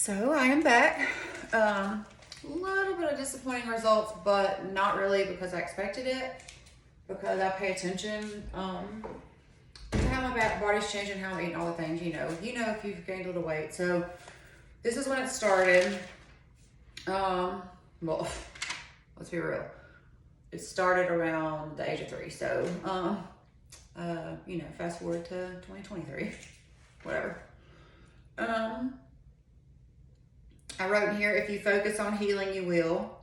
So I am back. A little bit of disappointing results, but not really because I expected it. Because I pay attention to how my body's changing, how I'm eating, all the things. If you've gained a little weight. So this is when it started. Well, let's be real. It started around the age of 3. So, fast forward to 2023, whatever. I wrote in here, if you focus on healing, you will.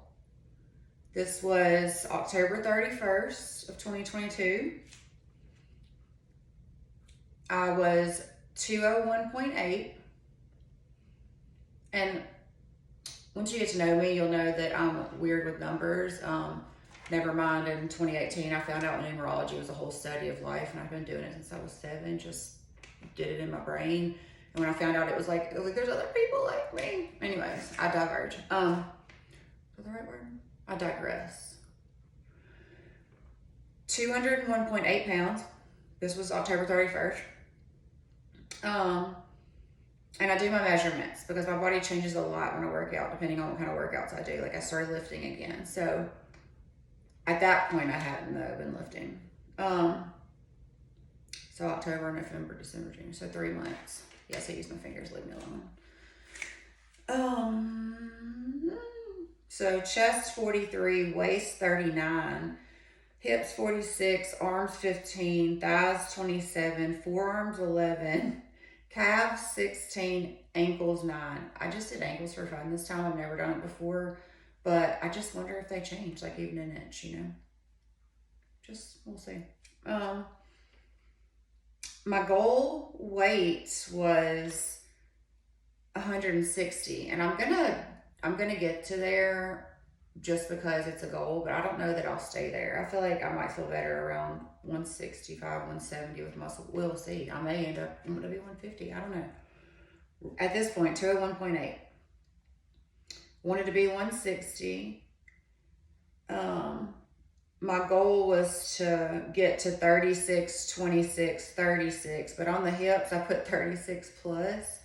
This was October 31st of 2022. I was 201.8. And once you get to know me, you'll know that I'm weird with numbers. Never mind, in 2018, I found out numerology was a whole study of life, and I've been doing it since I was 7, just did it in my brain. And when I found out it was like there's other people like me. Anyways, I diverge. Is that the right word? I digress. 201.8 pounds. This was October 31st. And I do my measurements because my body changes a lot when I work out, depending on what kind of workouts I do. Like I started lifting again. So at that point, I hadn't been lifting. So October, November, December, January. So 3 months. Yes, I use my fingers, leave me alone. So chest 43, waist 39, hips 46, arms 15, thighs 27, forearms 11, calves 16, ankles 9. I just did ankles for fun this time. I've never done it before, but I just wonder if they change, like even an inch, Just, we'll see. My goal weight was 160, and I'm gonna get to there just because it's a goal, but I don't know that I'll stay there. I feel like I might feel better around 165, 170 with muscle. We'll see. I may end up, I'm gonna be 150. I don't know. At this point, 201.8. Wanted to be 160. My goal was to get to 36, 26, 36, but on the hips, I put 36 plus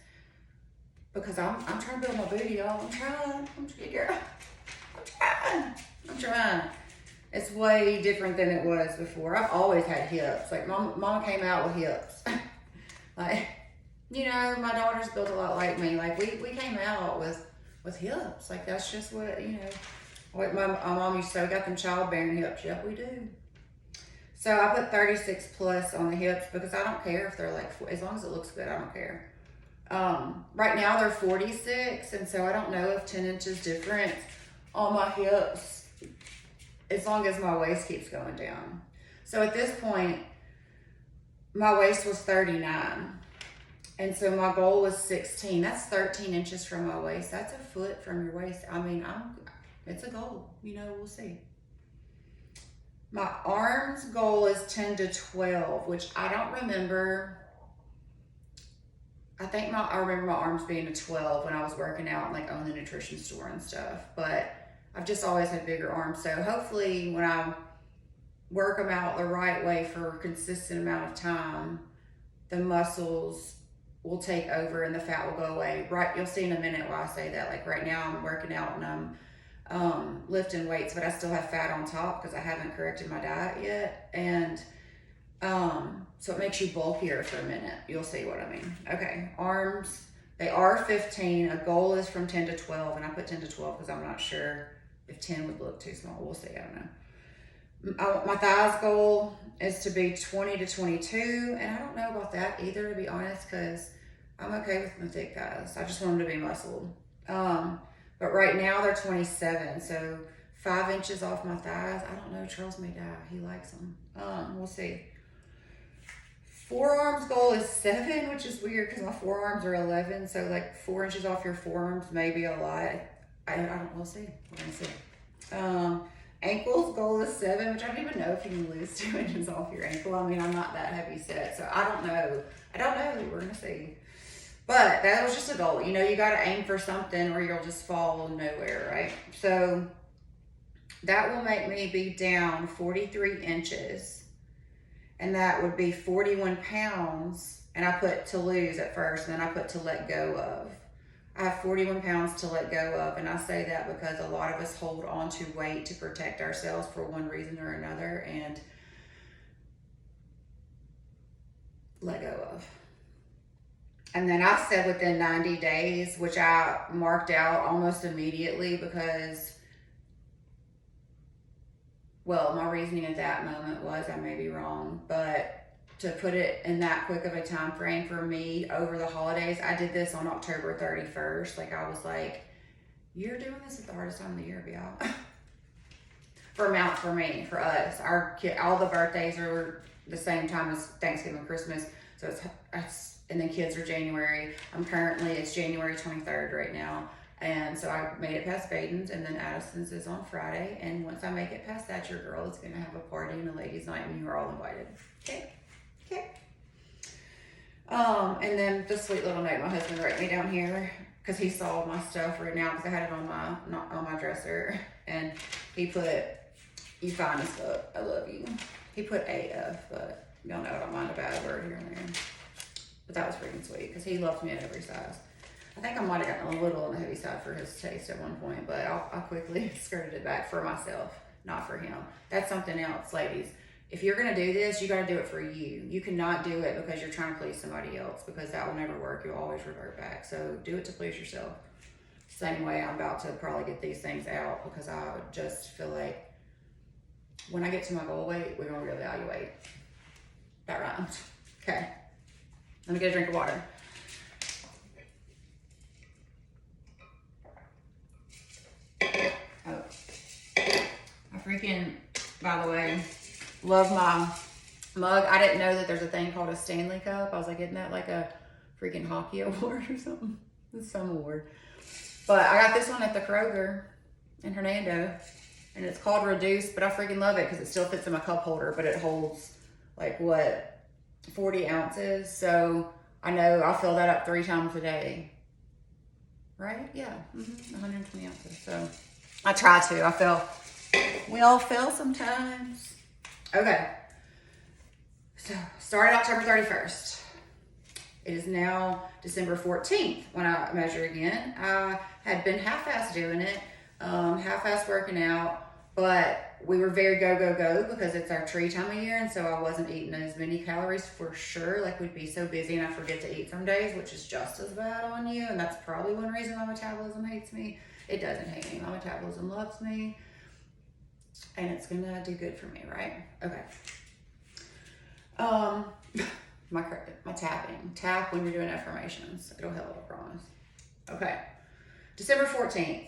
because I'm trying to build my booty, y'all. I'm trying. It's way different than it was before. I've always had hips. Like mama came out with hips. Like, my daughter's built a lot like me. Like we came out with hips. Like that's just what, Like my mom used to say, we got them childbearing hips. Yep, we do. So I put 36 plus on the hips because I don't care if they're like, as long as it looks good, I don't care. Right now they're 46, and so I don't know if 10 inches different on my hips as long as my waist keeps going down. So at this point, my waist was 39. And so my goal was 16. That's 13 inches from my waist. That's a foot from your waist. I mean, it's a goal, we'll see. My arms goal is 10 to 12, which I don't remember. I remember my arms being a 12 when I was working out and like owning the nutrition store and stuff, but I've just always had bigger arms. So hopefully when I work them out the right way for a consistent amount of time, the muscles will take over and the fat will go away. Right, you'll see in a minute why I say that. Like right now I'm working out and I'm lifting weights, but I still have fat on top because I haven't corrected my diet yet. And so it makes you bulkier for a minute. You'll see what I mean. Okay, arms, they are 15. A goal is from 10 to 12, and I put 10 to 12 because I'm not sure if 10 would look too small. We'll see, I don't know. My thighs goal is to be 20 to 22, and I don't know about that either, to be honest, because I'm okay with my thick thighs. I just want them to be muscled. But right now they're 27, so 5 inches off my thighs. I don't know, Charles may die. He likes them. We'll see. Forearms goal is 7, which is weird because my forearms are 11, so like 4 inches off your forearms may be a lot. We'll see. We're gonna see. Ankles goal is 7, which I don't even know if you can lose 2 inches off your ankle. I mean, I'm not that heavy set, so I don't know. We're gonna see. But that was just a goal. You got to aim for something or you'll just fall nowhere, right? So that will make me be down 43 inches. And that would be 41 pounds. And I put to lose at first, and then I put to let go of. I have 41 pounds to let go of, and I say that because a lot of us hold on to weight to protect ourselves for one reason or another, and let go of. And then I said within 90 days, which I marked out almost immediately because, well, my reasoning at that moment was, I may be wrong, but to put it in that quick of a time frame for me over the holidays, I did this on October 31st. Like, I was like, you're doing this at the hardest time of the year, y'all. For me, for us. Our kid, all the birthdays are the same time as Thanksgiving and Christmas. So it's and then kids are January. It's January 23rd right now. And so I made it past Baden's, and then Addison's is on Friday. And once I make it past that, your girl is going to have a party and a ladies' night, and you are all invited. Okay? Okay. And then the sweet little note my husband wrote me down here, because he saw my stuff right now, because I had it on my dresser, and he put, "You fine as fuck. I love you." He put AF, but y'all know I don't mind a bad word here and there. But that was freaking sweet, because he loves me at every size. I think I might have gotten a little on the heavy side for his taste at one point, but I quickly skirted it back for myself, not for him. That's something else, ladies. If you're gonna do this, you gotta do it for you. You cannot do it because you're trying to please somebody else, because that will never work. You'll always revert back. So do it to please yourself. Same way I'm about to probably get these things out, because I just feel like when I get to my goal weight, we're gonna reevaluate. That rhymes. Okay. Let me get a drink of water. Oh. I freaking, by the way, love my mug. I didn't know that there's a thing called a Stanley Cup. I was like, isn't that like a freaking hockey award or something? It's some award. But I got this one at the Kroger in Hernando, and it's called Reduce, but I freaking love it because it still fits in my cup holder, but it holds like, what, 40 ounces. So I know I'll fill that up 3 times a day. Right? Yeah. 120 ounces. So I try to. We all fail sometimes. Okay. So started October 31st. It is now December 14th when I measure again. I had been half-assed doing it, half-assed working out, but we were very go because it's our tree time of year, and so I wasn't eating as many calories for sure. Like, we'd be so busy and I forget to eat some days, which is just as bad on you, and that's probably one reason my metabolism hates me. It doesn't hate me. My metabolism loves me, and it's gonna do good for me, right? Okay. My tapping. Tap when you're doing affirmations. It'll help, I promise. Okay. December 14th.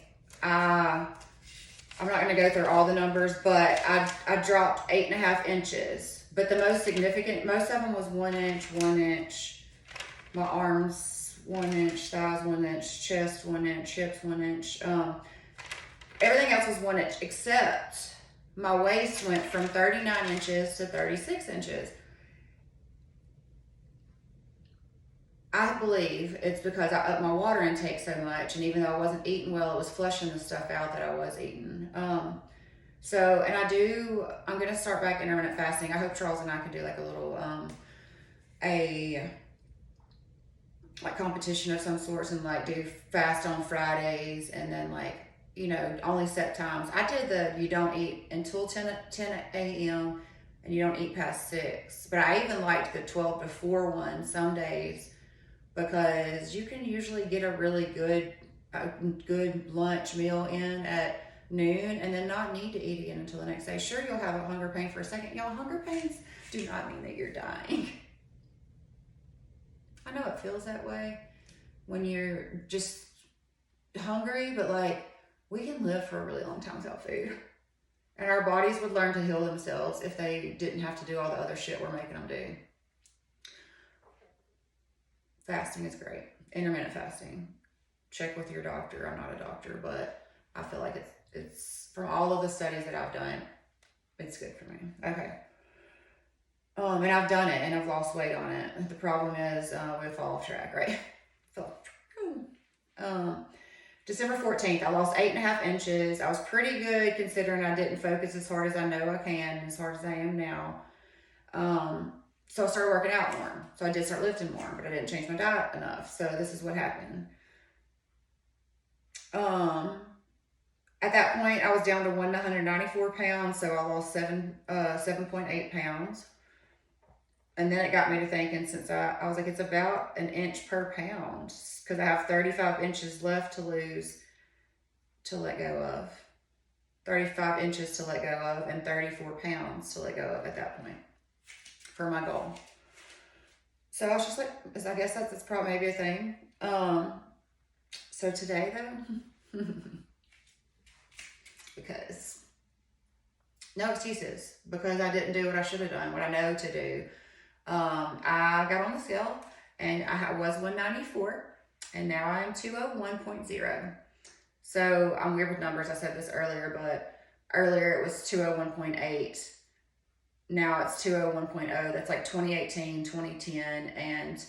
I'm not going to go through all the numbers, but I dropped 8.5 inches. But the most significant, most of them was 1 inch, 1 inch. My arms, 1 inch, thighs, 1 inch, chest, 1 inch, hips, 1 inch. Everything else was 1 inch, except my waist went from 39 inches to 36 inches. I believe it's because I upped my water intake so much, and even though I wasn't eating well, it was flushing the stuff out that I was eating. I'm gonna start back intermittent fasting. I hope Charles and I can do like a little, like competition of some sorts, and like do fast on Fridays, and then like, only set times. I did you don't eat until 10 a.m. and you don't eat past 6. But I even liked the 12 to 4 one some days, because you can usually get a really good lunch meal in at noon and then not need to eat again until the next day. Sure, you'll have a hunger pain for a second. Y'all, hunger pains do not mean that you're dying. I know it feels that way when you're just hungry, but like, we can live for a really long time without food. And our bodies would learn to heal themselves if they didn't have to do all the other shit we're making them do. Fasting is great. Intermittent fasting. Check with your doctor. I'm not a doctor, but I feel like it's from all of the studies that I've done, it's good for me. Okay. And I've done it and I've lost weight on it. The problem is we fall off track, right? December 14th, I lost 8.5 inches. I was pretty good considering I didn't focus as hard as I know I can, as hard as I am now. So I started working out more. So I did start lifting more, but I didn't change my diet enough. So this is what happened. At that point, I was down to 194 pounds, so I lost 7.8 pounds. And then it got me to thinking, since I was like, it's about an inch per pound, because I have 35 inches left to lose, to let go of. 35 inches to let go of, and 34 pounds to let go of at that point for my goal. So I was just like, I guess that's probably maybe a thing. So today though, because no excuses, because I didn't do what I should have done, what I know to do. I got on the scale and I was 194 and now I'm 201.0. So I'm weird with numbers. I said this earlier, but earlier it was 201.8. Now it's 201.0. That's like 2018, 2010. And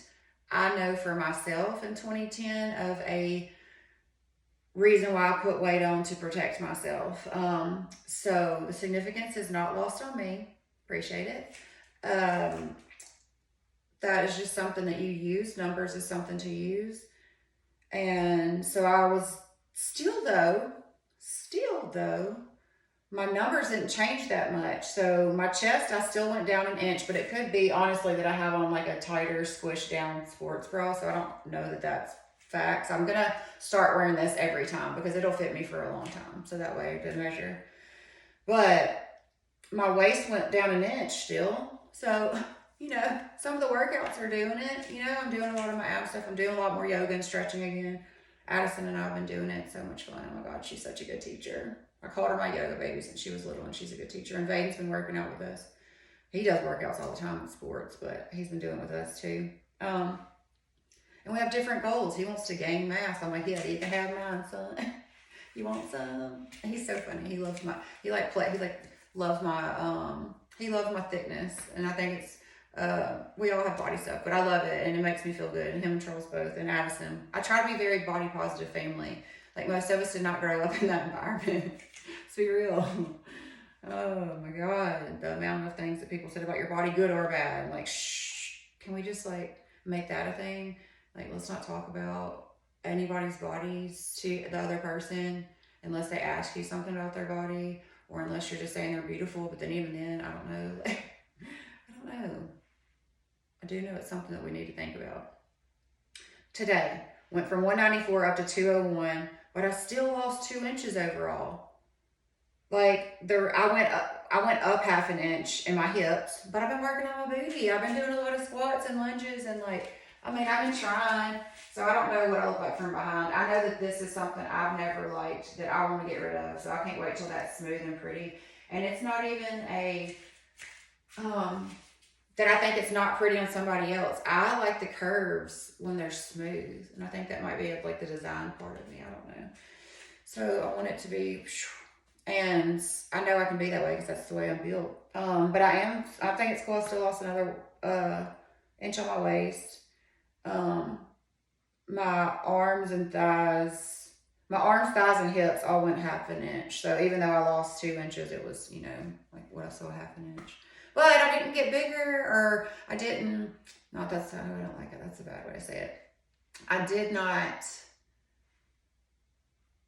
I know for myself in 2010 of a reason why I put weight on to protect myself. So the significance is not lost on me. Appreciate it. That is just something that you use. Numbers is something to use. And so I was still though, my numbers didn't change that much. So my chest, I still went down an inch, but it could be honestly that I have on like a tighter squished down sports bra. So I don't know that that's facts. I'm going to start wearing this every time because it'll fit me for a long time. So that way I can measure. But my waist went down an inch still. So, you know, some of the workouts are doing it. You know, I'm doing a lot of my ab stuff. I'm doing a lot more yoga and stretching again. Addison and I have been doing it. So much fun. Oh my God, she's such a good teacher. I called her my yoga baby since she was little, and she's a good teacher. And Vaden's been working out with us. He does workouts all the time in sports, but he's been doing it with us too. And we have different goals. He wants to gain mass. I'm like, yeah, you can have mine, son. You want some? He's so funny. He loves my, he loves my thickness. And I think it's, we all have body stuff, but I love it and it makes me feel good. And him and Charles both, and Addison. I try to be very body positive family. Like most of us did not grow up in that environment. Let's be real. Oh my God. The amount of things that people said about your body, good or bad. Like, shh, can we just like make that a thing? Like, let's not talk about anybody's bodies to the other person unless they ask you something about their body, or unless you're just saying they're beautiful. But then even then, I don't know. I don't know. I do know it's something that we need to think about. Today, went from 194 up to 201, but I still lost 2 inches overall. Like I went up half an inch in my hips, but I've been working on my booty. I've been doing a lot of squats and lunges and I've been trying. So I don't know what I look like from behind. I know that this is something I've never liked that I want to get rid of. So I can't wait till that's smooth and pretty. And it's not even that I think it's not pretty on somebody else. I like the curves when they're smooth. And I think that might be like the design part of me. I don't know. So I want it to be, and I know I can be that way because that's the way I'm built. But I think it's cool. I still lost another inch on my waist. My arms, thighs, and hips all went half an inch. So even though I lost 2 inches, it was, like what I saw half an inch. But I didn't get bigger, or I didn't, I don't like it. That's a bad way to say it. I did not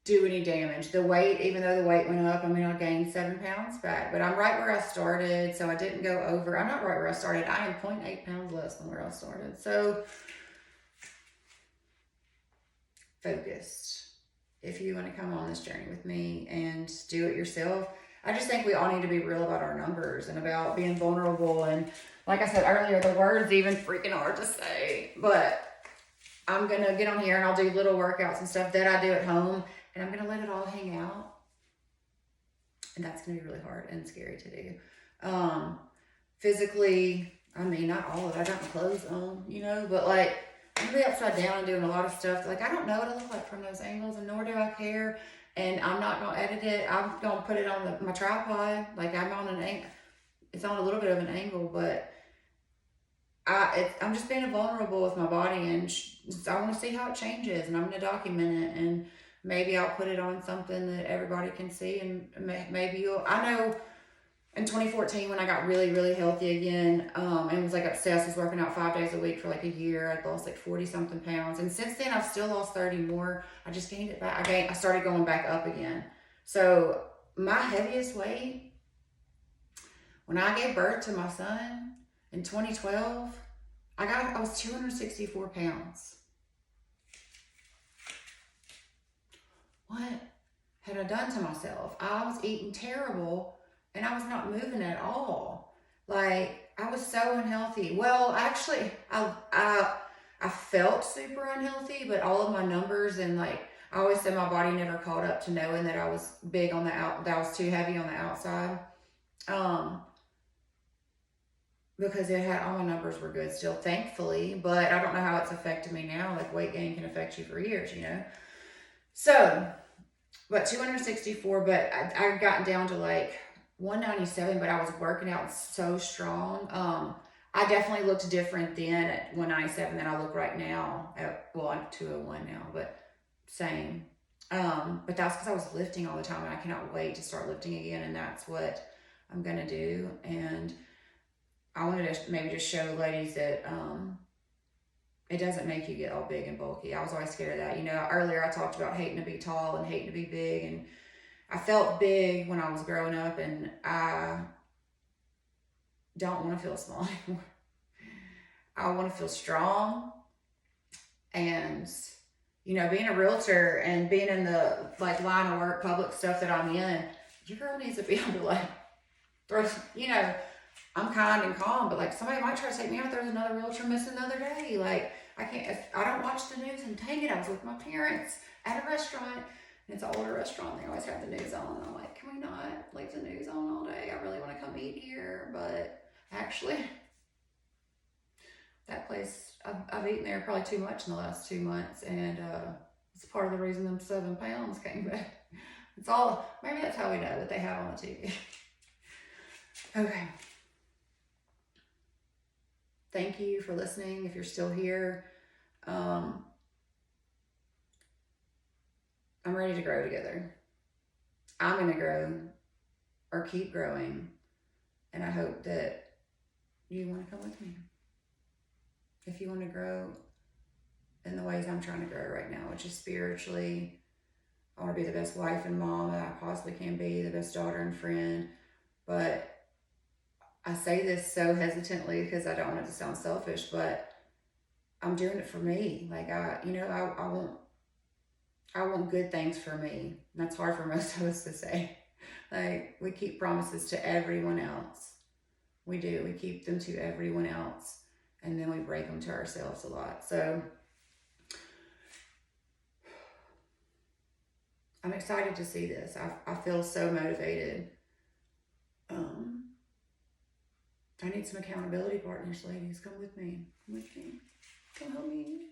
do any damage. The weight, even though the weight went up, I gained 7 pounds back, but I'm right where I started. So I didn't go over. I'm not right where I started. I am 0.8 pounds less than where I started. So focused. If you want to come on this journey with me and do it yourself, I just think we all need to be real about our numbers and about being vulnerable. And like I said earlier, the word's even freaking hard to say, but I'm going to get on here and I'll do little workouts and stuff that I do at home, and I'm going to let it all hang out. And that's going to be really hard and scary to do. Physically, not all of it. I got my clothes on, but like I'm going to be upside down and doing a lot of stuff. Like, I don't know what I look like from those angles, and nor do I care. And I'm not going to edit it. I'm going to put it on my tripod. Like, I'm on an angle. It's on a little bit of an angle, but I'm just being vulnerable with my body, and I want to see how it changes, and I'm going to document it, and maybe I'll put it on something that everybody can see, and maybe I know in 2014 when I got really, really healthy again, and was like obsessed, was working out 5 days a week for like a year. I'd lost like 40 something pounds. And since then I've still lost 30 more. I just gained it back. I started going back up again. So my heaviest weight when I gave birth to my son in 2012, I was 264 pounds. What had I done to myself? I was eating terrible and I was not moving at all. Like, I was so unhealthy. Well, actually, I felt super unhealthy, but all of my numbers and like, I always said my body never caught up to knowing that I was big on the that I was too heavy on the outside. Because it had all my numbers were good still, thankfully, but I don't know how it's affected me now. Like, weight gain can affect you for years, you know? So, but 264, but I got down to like 197, but I was working out so strong. I definitely looked different then at 197 than I look right now. Well, I'm 201 now, but same. But that's because I was lifting all the time, and I cannot wait to start lifting again, and that's what I'm gonna do. And I wanted to maybe just show ladies that it doesn't make you get all big and bulky. I was always scared of that. You know, earlier I talked about hating to be tall and hating to be big, and I felt big when I was growing up, and I don't want to feel small anymore. I want to feel strong. And, you know, being a realtor and being in the like line of work, public stuff that I'm in, your girl needs to be able to like throw, you know, I'm kind and calm, but like somebody might try to take me out. There's another realtor missing the other day. Like, I can't, I don't watch the news, and dang it, I was with my parents at a restaurant, and it's an older restaurant. They always have the news on. And I'm like, can we not leave the news on all day? I really want to come eat here. But actually, that place, I've eaten there probably too much in the last 2 months. And it's part of the reason them 7 pounds came back. It's all, maybe that's how we know that they have on the TV. Okay. Thank you for listening. If you're still here, I'm ready to grow together. I'm going to grow or keep growing. And I hope that you want to come with me. If you want to grow in the ways I'm trying to grow right now, which is spiritually, I want to be the best wife and mom that I possibly can be, the best daughter and friend. But I say this so hesitantly because I don't want it to sound selfish, but I'm doing it for me. Like, I want good things for me. And that's hard for most of us to say. Like, we keep promises to everyone else. We do. We keep them to everyone else. And then we break them to ourselves a lot. So I'm excited to see this. I feel so motivated. I need some accountability partners, ladies. Come with me. Come with me. Come help me.